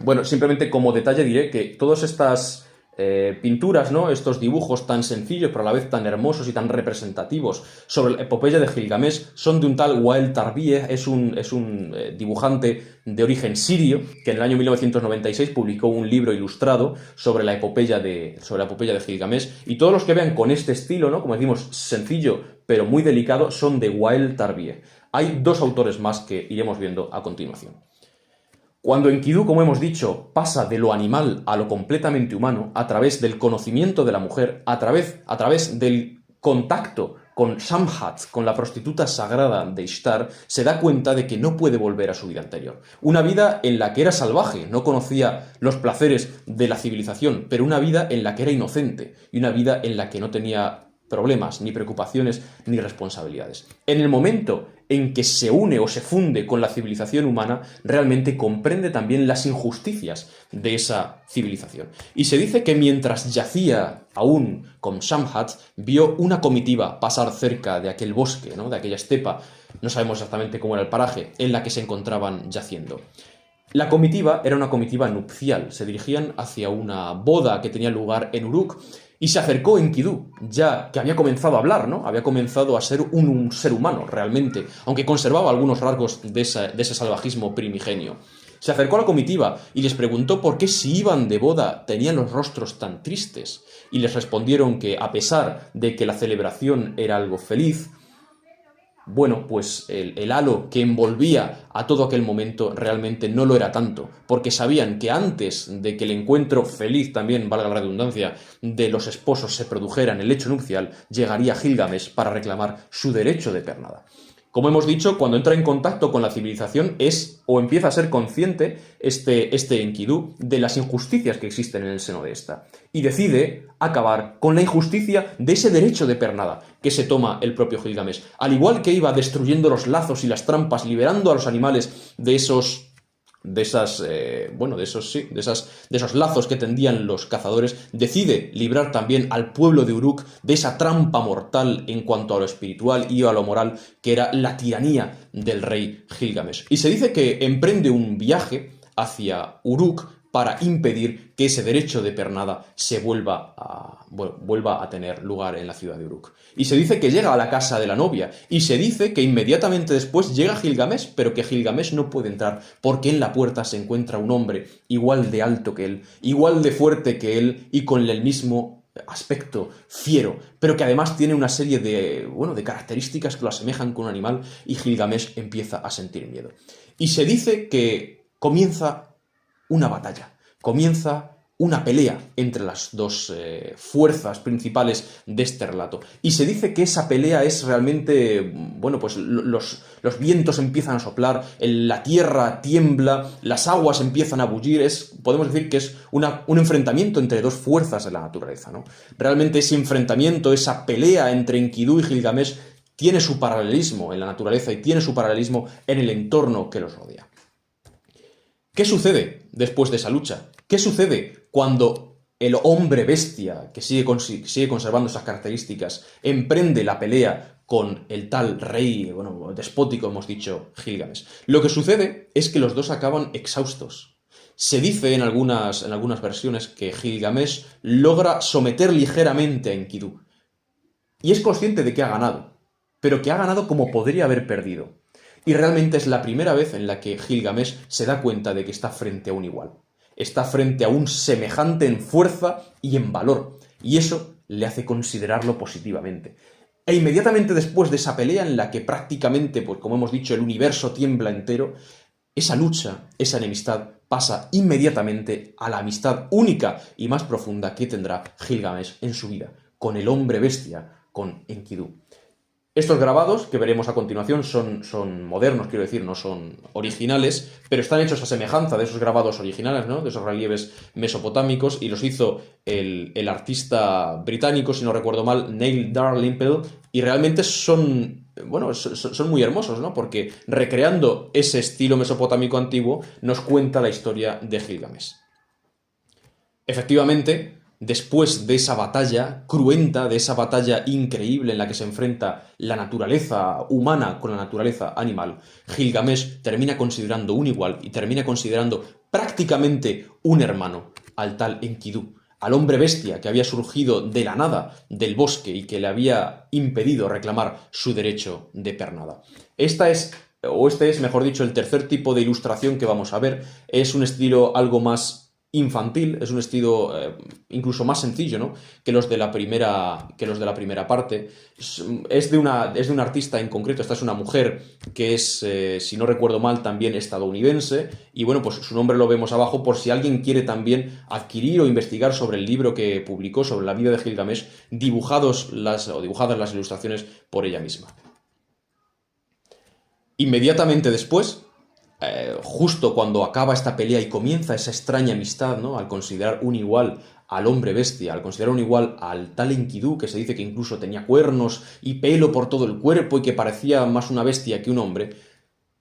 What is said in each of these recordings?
Bueno, simplemente como detalle diré que todas estas pinturas, ¿no? Estos dibujos tan sencillos, pero a la vez tan hermosos y tan representativos sobre la epopeya de Gilgamesh son de un tal Wael Tarbiyeh, es un dibujante de origen sirio que en el año 1996 publicó un libro ilustrado sobre la epopeya de Gilgamesh, y todos los que vean con este estilo, ¿no? Como decimos, sencillo pero muy delicado, son de Wael Tarbiyeh. Hay dos autores más que iremos viendo a continuación. Cuando Enkidu, como hemos dicho, pasa de lo animal a lo completamente humano, a través del conocimiento de la mujer, a través del contacto con Shamhat, con la prostituta sagrada de Ishtar, se da cuenta de que no puede volver a su vida anterior. Una vida en la que era salvaje, no conocía los placeres de la civilización, pero una vida en la que era inocente y una vida en la que no tenía problemas, ni preocupaciones, ni responsabilidades. En el momento en que se une o se funde con la civilización humana, realmente comprende también las injusticias de esa civilización. Y se dice que mientras yacía aún con Shamhat, vio una comitiva pasar cerca de aquel bosque, ¿no? De aquella estepa, no sabemos exactamente cómo era el paraje, en la que se encontraban yaciendo. La comitiva era una comitiva nupcial, se dirigían hacia una boda que tenía lugar en Uruk, y se acercó Enkidu, ya que había comenzado a hablar, ¿no? Había comenzado a ser un ser humano, realmente, aunque conservaba algunos rasgos de ese salvajismo primigenio. Se acercó a la comitiva y les preguntó por qué, si iban de boda, tenían los rostros tan tristes, y les respondieron que, a pesar de que la celebración era algo feliz, bueno, pues el halo que envolvía a todo aquel momento realmente no lo era tanto, porque sabían que antes de que el encuentro feliz, también valga la redundancia, de los esposos se produjera en el lecho nupcial, llegaría Gilgamesh para reclamar su derecho de pernada. Como hemos dicho, cuando entra en contacto con la civilización es o empieza a ser consciente este Enkidu de las injusticias que existen en el seno de esta, y decide acabar con la injusticia de ese derecho de pernada que se toma el propio Gilgamesh. Al igual que iba destruyendo los lazos y las trampas, liberando a los animales de esos lazos que tendían los cazadores, decide librar también al pueblo de Uruk de esa trampa mortal en cuanto a lo espiritual y a lo moral, que era la tiranía del rey Gilgamesh. Y se dice que emprende un viaje hacia Uruk para impedir que ese derecho de pernada se vuelva a tener lugar en la ciudad de Uruk. Y se dice que llega a la casa de la novia, y se dice que inmediatamente después llega Gilgamesh, pero que Gilgamesh no puede entrar porque en la puerta se encuentra un hombre igual de alto que él, igual de fuerte que él y con el mismo aspecto fiero, pero que además tiene una serie de características que lo asemejan con un animal, y Gilgamesh empieza a sentir miedo. Y se dice que comienza una batalla, comienza una pelea entre las dos fuerzas principales de este relato. Y se dice que esa pelea es realmente, pues los vientos empiezan a soplar, la tierra tiembla, las aguas empiezan a bullir, podemos decir que es un enfrentamiento entre dos fuerzas de la naturaleza, ¿no? Realmente ese enfrentamiento, esa pelea entre Enkidu y Gilgamesh tiene su paralelismo en la naturaleza y tiene su paralelismo en el entorno que los rodea. ¿Qué sucede después de esa lucha? ¿Qué sucede cuando el hombre bestia, que sigue conservando esas características, emprende la pelea con el tal rey, despótico, hemos dicho, Gilgamesh? Lo que sucede es que los dos acaban exhaustos. Se dice en algunas versiones que Gilgamesh logra someter ligeramente a Enkidu, y es consciente de que ha ganado, pero que ha ganado como podría haber perdido. Y realmente es la primera vez en la que Gilgamesh se da cuenta de que está frente a un igual. Está frente a un semejante en fuerza y en valor. Y eso le hace considerarlo positivamente. E inmediatamente después de esa pelea en la que prácticamente, pues como hemos dicho, el universo tiembla entero, esa lucha, esa enemistad, pasa inmediatamente a la amistad única y más profunda que tendrá Gilgamesh en su vida, con el hombre bestia, con Enkidu. Estos grabados que veremos a continuación son modernos, quiero decir, no son originales, pero están hechos a semejanza de esos grabados originales, ¿no? De esos relieves mesopotámicos, y los hizo el artista británico, si no recuerdo mal, Neil Dalrymple, y realmente son muy hermosos, ¿no? Porque recreando ese estilo mesopotámico antiguo nos cuenta la historia de Gilgamesh. Efectivamente, después de esa batalla cruenta, de esa batalla increíble en la que se enfrenta la naturaleza humana con la naturaleza animal, Gilgamesh termina considerando un igual y termina considerando prácticamente un hermano al tal Enkidu, al hombre bestia que había surgido de la nada del bosque y que le había impedido reclamar su derecho de pernada. Este es, mejor dicho, el tercer tipo de ilustración que vamos a ver. Es un estilo algo más infantil, es un estilo incluso más sencillo, ¿no?, que los de la primera parte. Es de un artista en concreto. Esta es una mujer que es, si no recuerdo mal, también estadounidense, y bueno, pues su nombre lo vemos abajo por si alguien quiere también adquirir o investigar sobre el libro que publicó sobre la vida de Gilgamesh, dibujadas las ilustraciones por ella misma. Inmediatamente después, justo cuando acaba esta pelea y comienza esa extraña amistad, ¿no?, al considerar un igual al hombre bestia, al considerar un igual al tal Enkidu, que se dice que incluso tenía cuernos y pelo por todo el cuerpo y que parecía más una bestia que un hombre,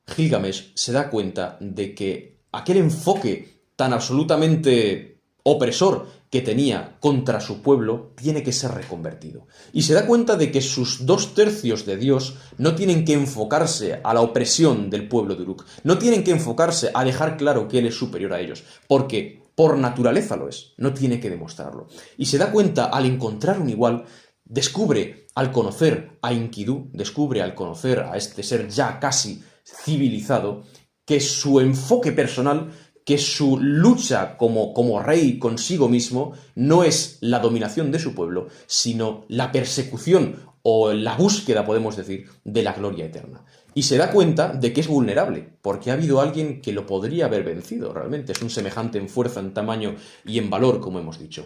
Gilgamesh se da cuenta de que aquel enfoque tan absolutamente opresor que tenía contra su pueblo tiene que ser reconvertido. Y se da cuenta de que sus 2/3 de Dios no tienen que enfocarse a la opresión del pueblo de Uruk, no tienen que enfocarse a dejar claro que él es superior a ellos, porque por naturaleza lo es, no tiene que demostrarlo. Y se da cuenta, al encontrar un igual, descubre al conocer a Enkidu, descubre al conocer a este ser ya casi civilizado, que su enfoque personal, que su lucha como rey consigo mismo no es la dominación de su pueblo, sino la persecución o la búsqueda, podemos decir, de la gloria eterna. Y se da cuenta de que es vulnerable, porque ha habido alguien que lo podría haber vencido realmente. Es un semejante en fuerza, en tamaño y en valor, como hemos dicho.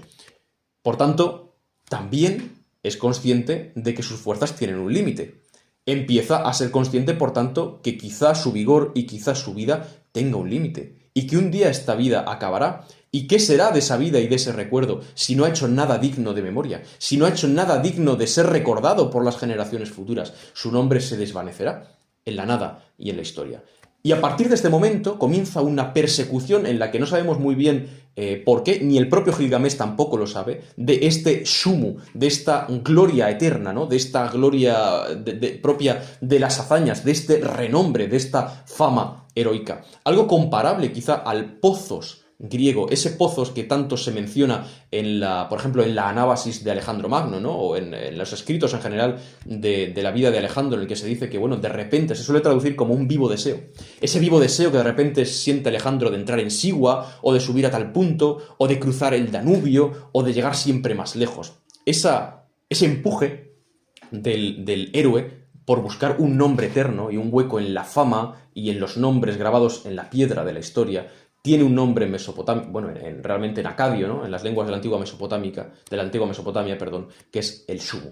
Por tanto, también es consciente de que sus fuerzas tienen un límite. Empieza a ser consciente, por tanto, que quizá su vigor y quizá su vida tenga un límite, y que un día esta vida acabará. ¿Y qué será de esa vida y de ese recuerdo si no ha hecho nada digno de memoria, si no ha hecho nada digno de ser recordado por las generaciones futuras? Su nombre se desvanecerá en la nada y en la historia. Y a partir de este momento comienza una persecución en la que no sabemos muy bien por qué, ni el propio Gilgamesh tampoco lo sabe, de este Shumu, de esta gloria eterna, ¿no?, de esta gloria propia de las hazañas, de este renombre, de esta fama heroica. Algo comparable quizá al Pozos griego, ese Pozos que tanto se menciona por ejemplo, en la Anábasis de Alejandro Magno, ¿no?, o en los escritos en general de la vida de Alejandro, en el que se dice que, bueno, de repente se suele traducir como un vivo deseo. Ese vivo deseo que de repente siente Alejandro de entrar en Sigua, o de subir a tal punto, o de cruzar el Danubio, o de llegar siempre más lejos. Ese empuje del héroe por buscar un nombre eterno y un hueco en la fama y en los nombres grabados en la piedra de la historia, tiene un nombre mesopotámico, bueno, realmente en acadio, ¿no?, en las lenguas de la antigua Mesopotamia, que es el Shumu.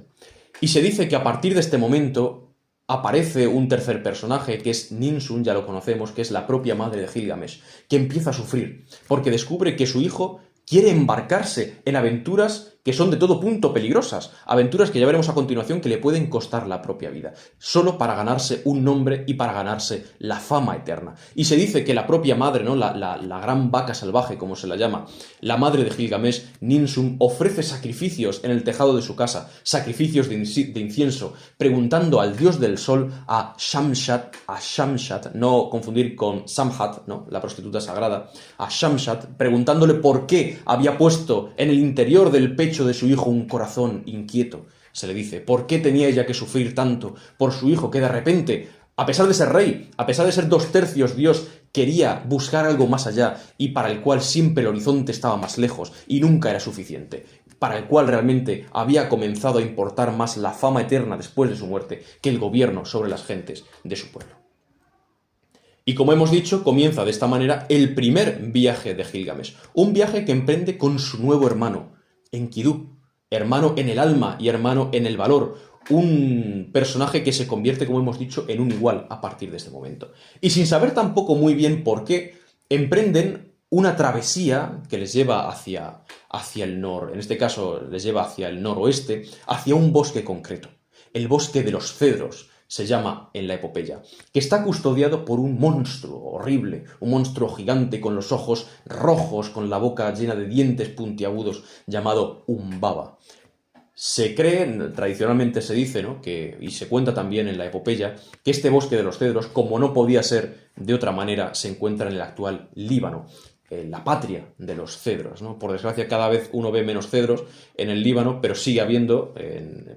Y se dice que a partir de este momento aparece un tercer personaje, que es Ninsun, ya lo conocemos, que es la propia madre de Gilgamesh, que empieza a sufrir, porque descubre que su hijo quiere embarcarse en aventuras que son de todo punto peligrosas, aventuras que ya veremos a continuación que le pueden costar la propia vida, solo para ganarse un nombre y para ganarse la fama eterna. Y se dice que la propia madre, ¿no?, la gran vaca salvaje, como se la llama, la madre de Gilgamesh, Ninsun, ofrece sacrificios en el tejado de su casa, sacrificios de incienso, preguntando al dios del sol, a Shamshat, no confundir con Samhat, ¿no?, la prostituta sagrada, a Shamshat, preguntándole por qué había puesto en el interior del pecho de su hijo un corazón inquieto. Se le dice, ¿por qué tenía ella que sufrir tanto por su hijo que de repente, a pesar de ser rey, a pesar de ser 2/3 Dios, quería buscar algo más allá y para el cual siempre el horizonte estaba más lejos y nunca era suficiente? Para el cual realmente había comenzado a importar más la fama eterna después de su muerte que el gobierno sobre las gentes de su pueblo. Y como hemos dicho, comienza de esta manera el primer viaje de Gilgamesh, un viaje que emprende con su nuevo hermano, Enkidu, hermano en el alma y hermano en el valor, un personaje que se convierte, como hemos dicho, en un igual a partir de este momento. Y sin saber tampoco muy bien por qué, emprenden una travesía que les lleva hacia en este caso les lleva hacia el noroeste, hacia un bosque concreto, el bosque de los cedros, se llama en la epopeya, que está custodiado por un monstruo horrible, un monstruo gigante con los ojos rojos, con la boca llena de dientes puntiagudos, llamado Umbaba. Se cree, tradicionalmente se dice, ¿no?, y se cuenta también en la epopeya, que este bosque de los cedros, como no podía ser de otra manera, se encuentra en el actual Líbano. la patria de los cedros, ¿no? Por desgracia, cada vez uno ve menos cedros en el Líbano, pero sigue habiendo,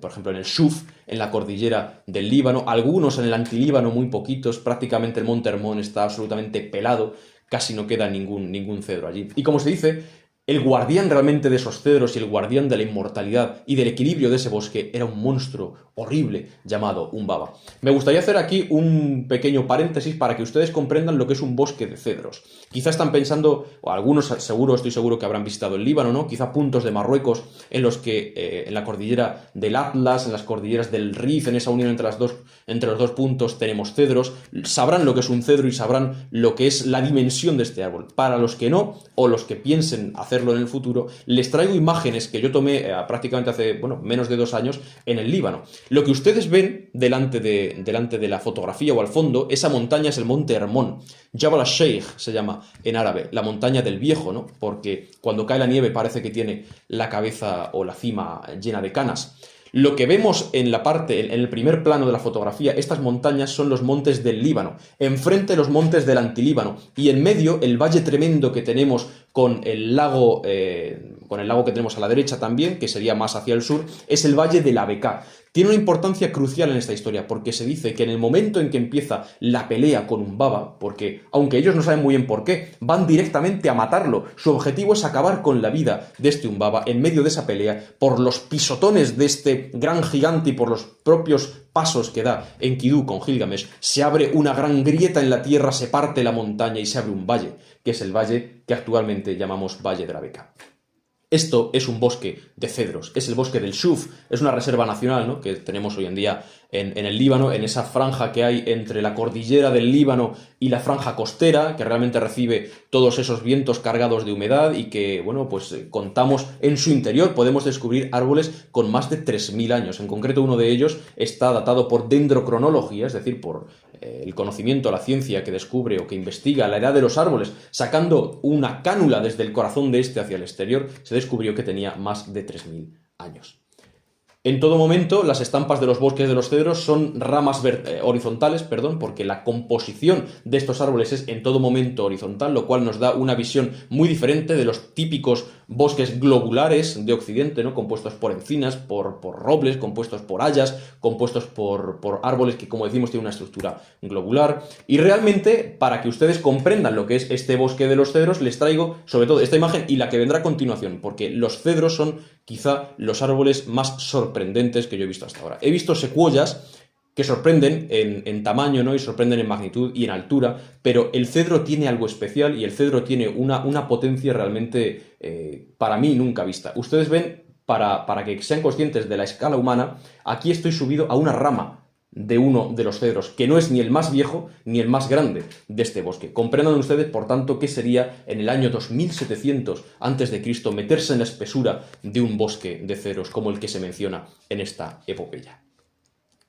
por ejemplo, en el Shuf, en la cordillera del Líbano, algunos en el Antilíbano, muy poquitos, prácticamente el Monte Hermón está absolutamente pelado, casi no queda ningún cedro allí. Y como se dice, el guardián realmente de esos cedros y el guardián de la inmortalidad y del equilibrio de ese bosque era un monstruo horrible llamado Humbaba. Me gustaría hacer aquí un pequeño paréntesis para que ustedes comprendan lo que es un bosque de cedros. Quizá están pensando, o algunos estoy seguro que habrán visitado el Líbano, ¿no? Quizá puntos de Marruecos en los que en la cordillera del Atlas, en las cordilleras del Rif, en esa unión entre los dos puntos tenemos cedros. Sabrán lo que es un cedro y sabrán lo que es la dimensión de este árbol. Para los que no, o los que piensen hacerlo en el futuro, les traigo imágenes que yo tomé prácticamente hace, menos de 2 años en el Líbano. Lo que ustedes ven delante de la fotografía o al fondo, esa montaña es el monte Hermón. Jabal al-Sheikh se llama en árabe, la montaña del viejo, ¿no? Porque cuando cae la nieve parece que tiene la cabeza o la cima llena de canas. Lo que vemos en el primer plano de la fotografía, estas montañas son los montes del Líbano, enfrente los montes del Antilíbano y en medio el valle tremendo que tenemos con el lago que tenemos a la derecha también, que sería más hacia el sur, es el valle de la Bekaa. Tiene una importancia crucial en esta historia porque se dice que en el momento en que empieza la pelea con Humbaba, porque aunque ellos no saben muy bien por qué, van directamente a matarlo. Su objetivo es acabar con la vida de este Humbaba en medio de esa pelea por los pisotones de este gran gigante y por los propios pasos que da Enkidu con Gilgamesh. Se abre una gran grieta en la tierra, se parte la montaña y se abre un valle, que es el valle que actualmente llamamos Valle de la Bekaa. Esto es un bosque de cedros, es el bosque del Shuf, es una reserva nacional, ¿no?, que tenemos hoy en día en el Líbano, en esa franja que hay entre la cordillera del Líbano y la franja costera, que realmente recibe todos esos vientos cargados de humedad y que, contamos en su interior, podemos descubrir árboles con más de 3000 años. En concreto, uno de ellos está datado por dendrocronología, es decir, por el conocimiento, la ciencia que descubre o que investiga la edad de los árboles, sacando una cánula desde el corazón de este hacia el exterior, se descubrió que tenía más de 3000 años. En todo momento, las estampas de los bosques de los cedros son ramas horizontales, porque la composición de estos árboles es en todo momento horizontal, lo cual nos da una visión muy diferente de los típicos bosques globulares de Occidente, ¿no?, compuestos por encinas, por robles, compuestos por hayas, compuestos por árboles que, como decimos, tienen una estructura globular. Y realmente, para que ustedes comprendan lo que es este bosque de los cedros, les traigo sobre todo esta imagen y la que vendrá a continuación, porque los cedros son quizá los árboles más sorprendentes que yo he visto hasta ahora. He visto secuoyas que sorprenden en tamaño, ¿no?, y sorprenden en magnitud y en altura, pero el cedro tiene algo especial y el cedro tiene una potencia realmente, para mí, nunca vista. Ustedes ven, para que sean conscientes de la escala humana, aquí estoy subido a una rama de uno de los cedros, que no es ni el más viejo ni el más grande de este bosque. Comprendan ustedes, por tanto, qué sería en el año 2700 a.C. meterse en la espesura de un bosque de cedros como el que se menciona en esta epopeya.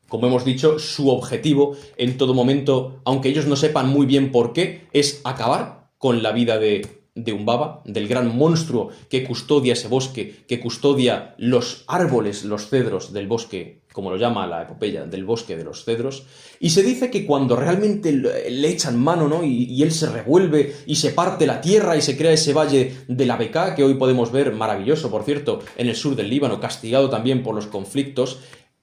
Como hemos dicho, su objetivo en todo momento, aunque ellos no sepan muy bien por qué, es acabar con la vida de Humbaba, del gran monstruo que custodia ese bosque, que custodia los árboles, los cedros del bosque, como lo llama la epopeya, del bosque de los cedros. Y se dice que cuando realmente le echan mano, ¿no?, y él se revuelve y se parte la tierra y se crea ese valle de la Bekaa, que hoy podemos ver, maravilloso, por cierto, en el sur del Líbano, castigado también por los conflictos,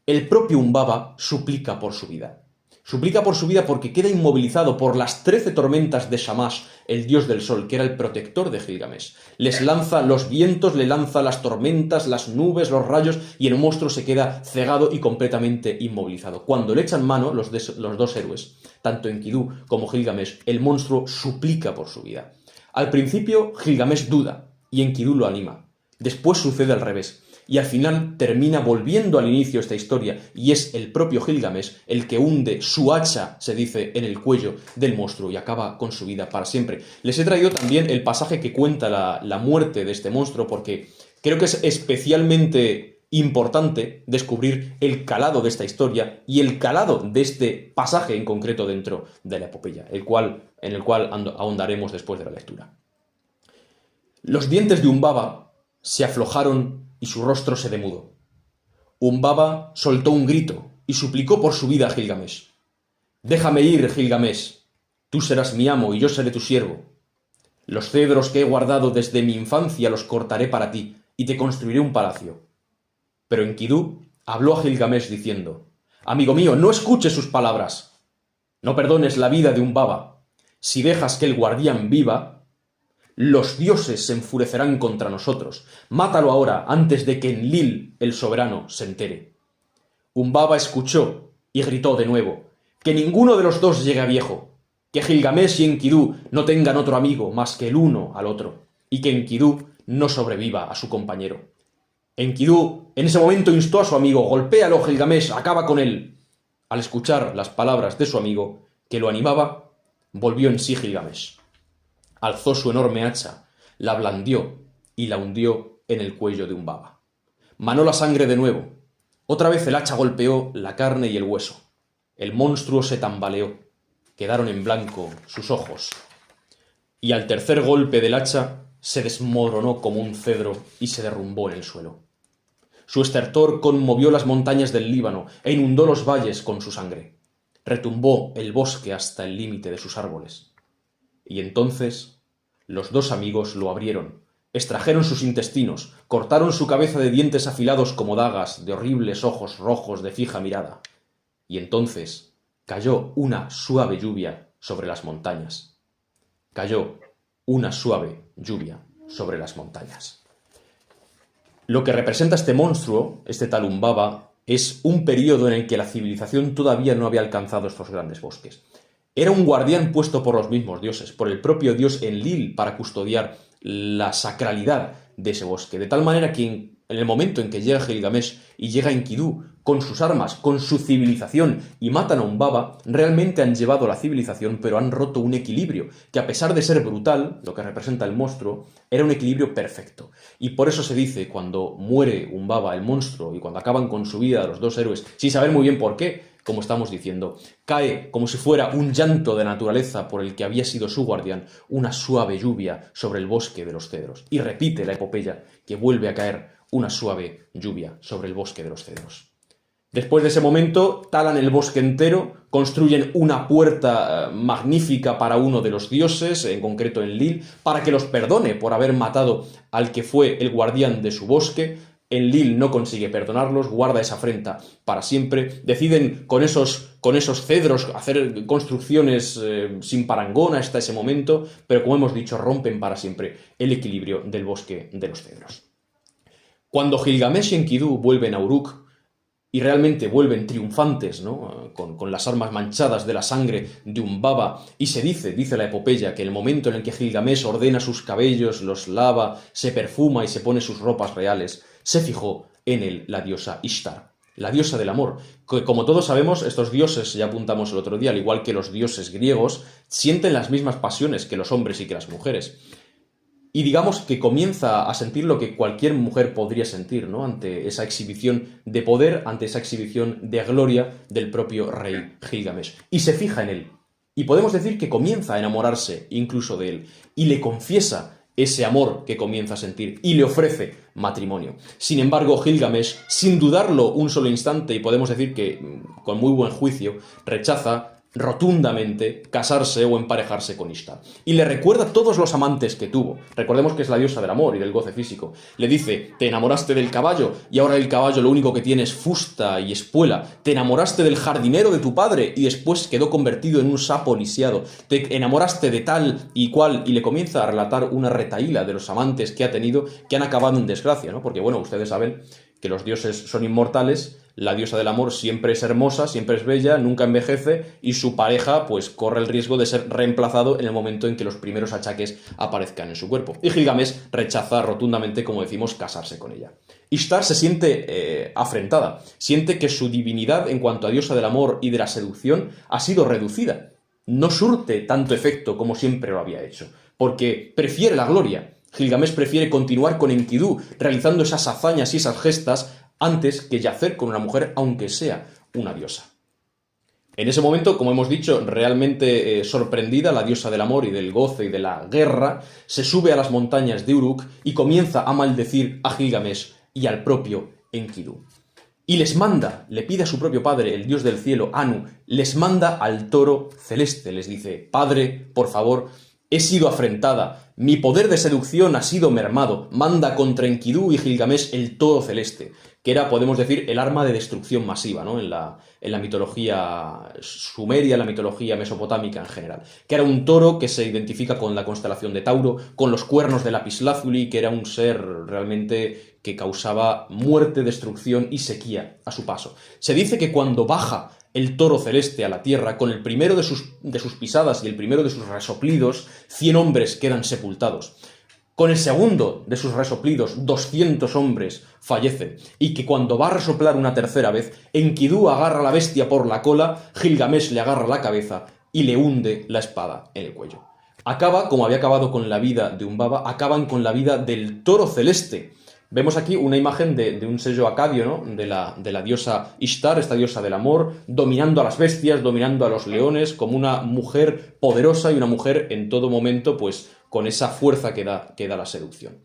el propio Humbaba suplica por su vida. Suplica por su vida porque queda inmovilizado por las 13 tormentas de Shamash, el dios del sol, que era el protector de Gilgamesh. Les lanza los vientos, le lanza las tormentas, las nubes, los rayos, y el monstruo se queda cegado y completamente inmovilizado. Cuando le echan mano los dos héroes, tanto Enkidu como Gilgamesh, el monstruo suplica por su vida. Al principio, Gilgamesh duda y Enkidu lo anima. Después sucede al revés. Y al final termina volviendo al inicio esta historia, y es el propio Gilgamesh el que hunde su hacha, se dice, en el cuello del monstruo y acaba con su vida para siempre. Les he traído también el pasaje que cuenta la muerte de este monstruo, porque creo que es especialmente importante descubrir el calado de esta historia y el calado de este pasaje en concreto dentro de la epopeya, en el cual ahondaremos después de la lectura. Los dientes de Humbaba se aflojaron y su rostro se demudó. Humbaba soltó un grito y suplicó por su vida a Gilgamesh. «Déjame ir, Gilgamesh. Tú serás mi amo y yo seré tu siervo». Los cedros que he guardado desde mi infancia los cortaré para ti, y te construiré un palacio. Pero Enkidu habló a Gilgamesh diciendo: Amigo mío, no escuches sus palabras. No perdones la vida de un baba. Si dejas que el guardián viva, los dioses se enfurecerán contra nosotros. Mátalo ahora, antes de que Enlil, el soberano, se entere. Humbaba escuchó y gritó de nuevo: que ninguno de los dos llegue a viejo, que Gilgamesh y Enkidu no tengan otro amigo más que el uno al otro, y que Enkidu no sobreviva a su compañero. Enkidu en ese momento instó a su amigo: golpéalo, Gilgamesh, acaba con él. Al escuchar las palabras de su amigo, que lo animaba, volvió en sí Gilgamesh. Alzó su enorme hacha, la blandió y la hundió en el cuello de Humbaba. Manó la sangre de nuevo. Otra vez el hacha golpeó la carne y el hueso. El monstruo se tambaleó. Quedaron en blanco sus ojos. Y al tercer golpe del hacha se desmoronó como un cedro y se derrumbó en el suelo. Su estertor conmovió las montañas del Líbano e inundó los valles con su sangre. Retumbó el bosque hasta el límite de sus árboles. Y entonces los dos amigos lo abrieron, extrajeron sus intestinos, cortaron su cabeza de dientes afilados como dagas, de horribles ojos rojos de fija mirada. Y entonces cayó una suave lluvia sobre las montañas. Cayó una suave lluvia sobre las montañas. Lo que representa este monstruo, este tal Humbaba, es un periodo en el que la civilización todavía no había alcanzado estos grandes bosques. Era un guardián puesto por los mismos dioses, por el propio dios Enlil, para custodiar la sacralidad de ese bosque. De tal manera que en el momento en que llega Gilgamesh y llega Enkidu con sus armas, con su civilización y matan a Humbaba, realmente han llevado a la civilización, pero han roto un equilibrio, que a pesar de ser brutal, lo que representa el monstruo, era un equilibrio perfecto. Y por eso se dice, cuando muere Humbaba, el monstruo, y cuando acaban con su vida los dos héroes, sin saber muy bien por qué, como estamos diciendo, cae como si fuera un llanto de naturaleza por el que había sido su guardián, una suave lluvia sobre el bosque de los cedros. Y repite la epopeya que vuelve a caer una suave lluvia sobre el bosque de los cedros. Después de ese momento, talan el bosque entero, construyen una puerta magnífica para uno de los dioses, en concreto Enlil, para que los perdone por haber matado al que fue el guardián de su bosque. Enlil no consigue perdonarlos, guarda esa afrenta para siempre. Deciden con esos cedros hacer construcciones sin parangón hasta ese momento, pero como hemos dicho, rompen para siempre el equilibrio del bosque de los cedros. Cuando Gilgamesh y Enkidu vuelven a Uruk, y realmente vuelven triunfantes, ¿no? Con las armas manchadas de la sangre de Humbaba, y dice la epopeya, que el momento en el que Gilgamesh ordena sus cabellos, los lava, se perfuma y se pone sus ropas reales, se fijó en él la diosa Ishtar, la diosa del amor, que como todos sabemos, estos dioses, ya apuntamos el otro día, al igual que los dioses griegos, sienten las mismas pasiones que los hombres y que las mujeres. Y digamos que comienza a sentir lo que cualquier mujer podría sentir, ¿no? Ante esa exhibición de poder, ante esa exhibición de gloria del propio rey Gilgamesh. Y se fija en él. Y podemos decir que comienza a enamorarse incluso de él. Y le confiesa ese amor que comienza a sentir. Y le ofrece matrimonio. Sin embargo, Gilgamesh, sin dudarlo un solo instante, y podemos decir que con muy buen juicio, rechaza rotundamente casarse o emparejarse con Ishtar. Y le recuerda todos los amantes que tuvo. Recordemos que es la diosa del amor y del goce físico. Le dice: te enamoraste del caballo y ahora el caballo lo único que tiene es fusta y espuela. Te enamoraste del jardinero de tu padre y después quedó convertido en un sapo lisiado. Te enamoraste de tal y cual, y le comienza a relatar una retahíla de los amantes que ha tenido, que han acabado en desgracia, ¿no? Porque bueno, ustedes saben que los dioses son inmortales. La diosa del amor siempre es hermosa, siempre es bella, nunca envejece, y su pareja pues corre el riesgo de ser reemplazado en el momento en que los primeros achaques aparezcan en su cuerpo. Y Gilgamesh rechaza rotundamente, como decimos, casarse con ella. Ishtar se siente afrentada, siente que su divinidad en cuanto a diosa del amor y de la seducción ha sido reducida. No surte tanto efecto como siempre lo había hecho, porque prefiere la gloria. Gilgamesh prefiere continuar con Enkidu, realizando esas hazañas y esas gestas, antes que yacer con una mujer, aunque sea una diosa. En ese momento, como hemos dicho, realmente sorprendida, la diosa del amor y del goce y de la guerra, se sube a las montañas de Uruk y comienza a maldecir a Gilgamesh y al propio Enkidu. Y les manda, le pide a su propio padre, el dios del cielo, Anu, les manda al toro celeste, les dice: Padre, por favor, he sido afrentada, mi poder de seducción ha sido mermado, manda contra Enkidu y Gilgamesh el toro celeste, que era, podemos decir, el arma de destrucción masiva, ¿no? En la mitología sumeria, en la mitología mesopotámica en general, que era un toro que se identifica con la constelación de Tauro, con los cuernos de Lapislázuli, que era un ser realmente que causaba muerte, destrucción y sequía a su paso. Se dice que cuando baja el toro celeste a la tierra, con el primero de sus pisadas y el primero de sus resoplidos, 100 hombres quedan sepultados. Con el segundo de sus resoplidos, 200 hombres fallecen. Y que cuando va a resoplar una tercera vez, Enkidu agarra a la bestia por la cola, Gilgamesh le agarra la cabeza y le hunde la espada en el cuello. Acaba, como había acabado con la vida de Humbaba, acaban con la vida del toro celeste. Vemos aquí una imagen de un sello acadio, ¿no? de la diosa Ishtar, esta diosa del amor, dominando a las bestias, dominando a los leones, como una mujer poderosa y una mujer en todo momento, pues, con esa fuerza que da la seducción.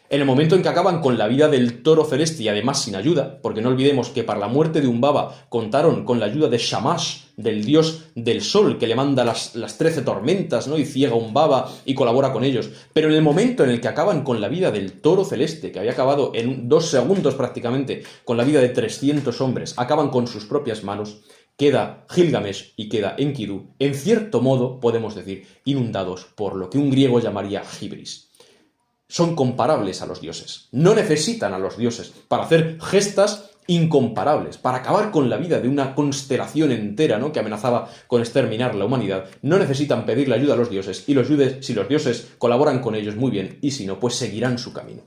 En el momento en que acaban con la vida del toro celeste y además sin ayuda, porque no olvidemos que para la muerte de Humbaba contaron con la ayuda de Shamash, del dios del sol, que le manda las 13 tormentas, ¿no? Y ciega a Humbaba y colabora con ellos. Pero en el momento en el que acaban con la vida del toro celeste, que había acabado en 2 segundos prácticamente con la vida de 300 hombres, acaban con sus propias manos, queda Gilgamesh y queda Enkidu, en cierto modo, podemos decir, inundados por lo que un griego llamaría hibris. Son comparables a los dioses. No necesitan a los dioses para hacer gestas incomparables, para acabar con la vida de una constelación entera, ¿no? que amenazaba con exterminar la humanidad. No necesitan pedirle ayuda a los dioses, y si los dioses colaboran con ellos, muy bien, y si no, pues seguirán su camino.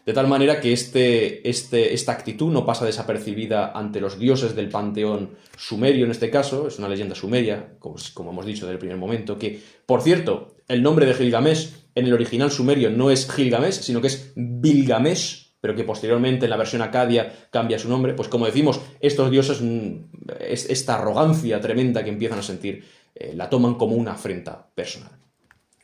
De tal manera que esta actitud no pasa desapercibida ante los dioses del panteón sumerio, en este caso, es una leyenda sumeria, como hemos dicho desde el primer momento, que, por cierto, el nombre de Gilgamesh en el original sumerio no es Gilgamesh, sino que es Bilgamesh, pero que posteriormente en la versión acadia cambia su nombre. Pues como decimos, estos dioses, esta arrogancia tremenda que empiezan a sentir, la toman como una afrenta personal.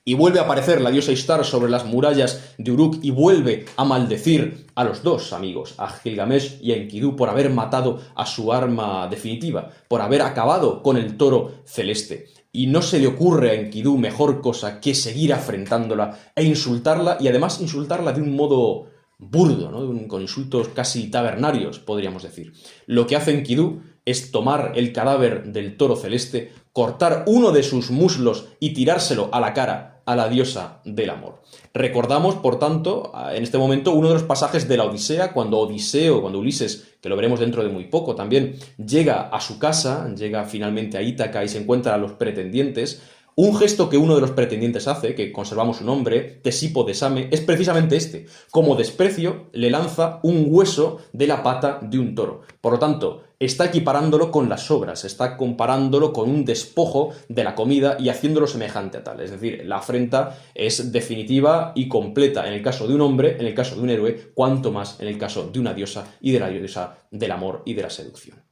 Y vuelve a aparecer la diosa Ishtar sobre las murallas de Uruk y vuelve a maldecir a los dos amigos, a Gilgamesh y a Enkidu, por haber matado a su arma definitiva, por haber acabado con el toro celeste. Y no se le ocurre a Enkidu mejor cosa que seguir afrentándola e insultarla, y además insultarla de un modo burdo, ¿no? Con insultos casi tabernarios, podríamos decir. Lo que hace Enkidu es tomar el cadáver del toro celeste, cortar uno de sus muslos y tirárselo a la cara a la diosa del amor. Recordamos, por tanto, en este momento uno de los pasajes de la Odisea, cuando Ulises, que lo veremos dentro de muy poco también, llega a su casa, llega finalmente a Ítaca y se encuentra a los pretendientes. Un gesto que uno de los pretendientes hace, que conservamos su nombre, Tesipo de Same, es precisamente este. Como desprecio, le lanza un hueso de la pata de un toro. Por lo tanto, está equiparándolo con las sobras, está comparándolo con un despojo de la comida y haciéndolo semejante a tal. Es decir, la afrenta es definitiva y completa en el caso de un hombre, en el caso de un héroe, cuanto más en el caso de una diosa y de la diosa del amor y de la seducción.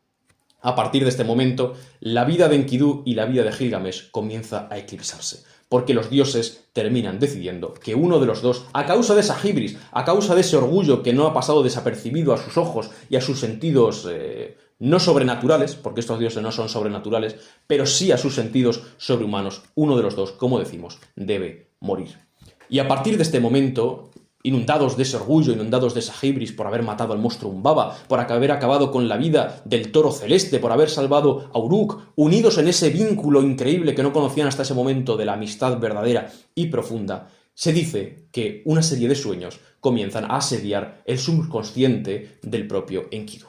A partir de este momento, la vida de Enkidu y la vida de Gilgamesh comienza a eclipsarse, porque los dioses terminan decidiendo que uno de los dos, a causa de esa hibris, a causa de ese orgullo que no ha pasado desapercibido a sus ojos y a sus sentidos no sobrenaturales, porque estos dioses no son sobrenaturales, pero sí a sus sentidos sobrehumanos, uno de los dos, como decimos, debe morir. Y a partir de este momento, inundados de ese orgullo, inundados de esa hibris por haber matado al monstruo Humbaba, por haber acabado con la vida del toro celeste, por haber salvado a Uruk, unidos en ese vínculo increíble que no conocían hasta ese momento de la amistad verdadera y profunda, se dice que una serie de sueños comienzan a asediar el subconsciente del propio Enkidu.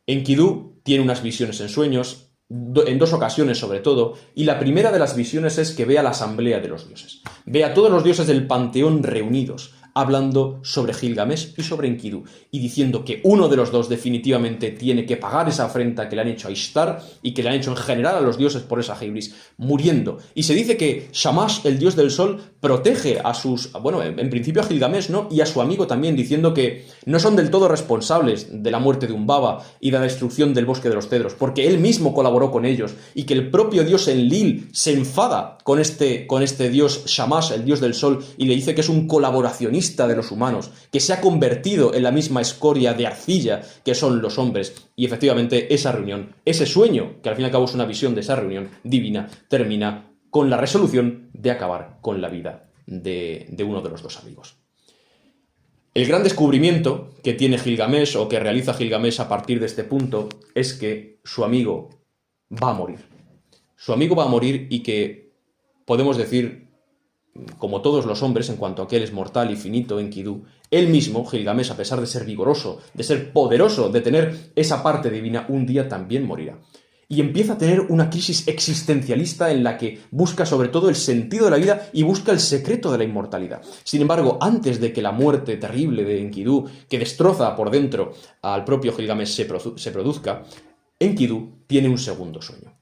Enkidu tiene unas visiones en sueños, en 2 ocasiones sobre todo, y la primera de las visiones es que ve a la asamblea de los dioses. Ve a todos los dioses del panteón reunidos, hablando sobre Gilgamesh y sobre Enkidu, y diciendo que uno de los dos definitivamente tiene que pagar esa afrenta que le han hecho a Ishtar y que le han hecho en general a los dioses por esa hibris, muriendo. Y se dice que Shamash, el dios del sol, protege a en principio a Gilgamesh, ¿no? Y a su amigo también, diciendo que no son del todo responsables de la muerte de Humbaba y de la destrucción del bosque de los cedros, porque él mismo colaboró con ellos, y que el propio dios Enlil se enfada con este dios Shamash, el dios del sol, y le dice que es un colaboracionista de los humanos, que se ha convertido en la misma escoria de arcilla que son los hombres. Y efectivamente esa reunión, ese sueño, que al fin y al cabo es una visión de esa reunión divina, termina con la resolución de acabar con la vida de uno de los dos amigos. El gran descubrimiento que tiene Gilgamesh, o que realiza Gilgamesh a partir de este punto, es que su amigo va a morir. Su amigo va a morir y que, podemos decir, como todos los hombres, en cuanto a que él es mortal y finito, Enkidu, él mismo, Gilgamesh, a pesar de ser vigoroso, de ser poderoso, de tener esa parte divina, un día también morirá. Y empieza a tener una crisis existencialista en la que busca sobre todo el sentido de la vida y busca el secreto de la inmortalidad. Sin embargo, antes de que la muerte terrible de Enkidu, que destroza por dentro al propio Gilgamesh, se produzca, Enkidu tiene un segundo sueño.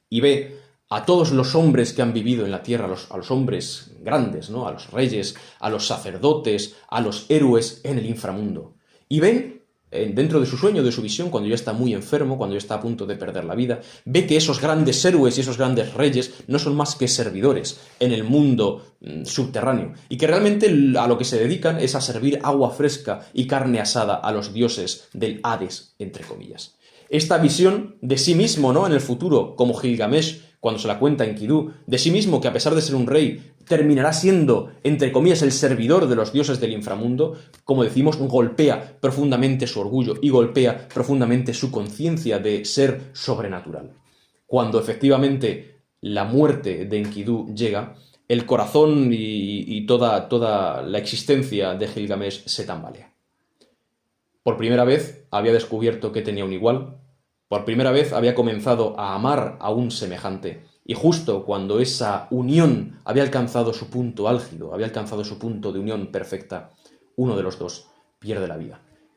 Y ve a todos los hombres que han vivido en la tierra, a los hombres grandes, ¿no? A los reyes, a los sacerdotes, a los héroes en el inframundo. Y ven, dentro de su sueño, de su visión, cuando ya está muy enfermo, cuando ya está a punto de perder la vida, ve que esos grandes héroes y esos grandes reyes no son más que servidores en el mundo subterráneo, y que realmente a lo que se dedican es a servir agua fresca y carne asada a los dioses del Hades, entre comillas. Esta visión de sí mismo, ¿no?, en el futuro, como Gilgamesh, cuando se la cuenta Enkidu, de sí mismo, que a pesar de ser un rey, terminará siendo, entre comillas, el servidor de los dioses del inframundo, como decimos, golpea profundamente su orgullo y golpea profundamente su conciencia de ser sobrenatural. Cuando efectivamente la muerte de Enkidu llega, el corazón y toda la existencia de Gilgamesh se tambalea. Por primera vez había descubierto que tenía un igual, por primera vez había comenzado a amar a un semejante, y justo cuando esa unión había alcanzado su punto álgido, había alcanzado su punto de unión perfecta, uno de los dos pierde la vida.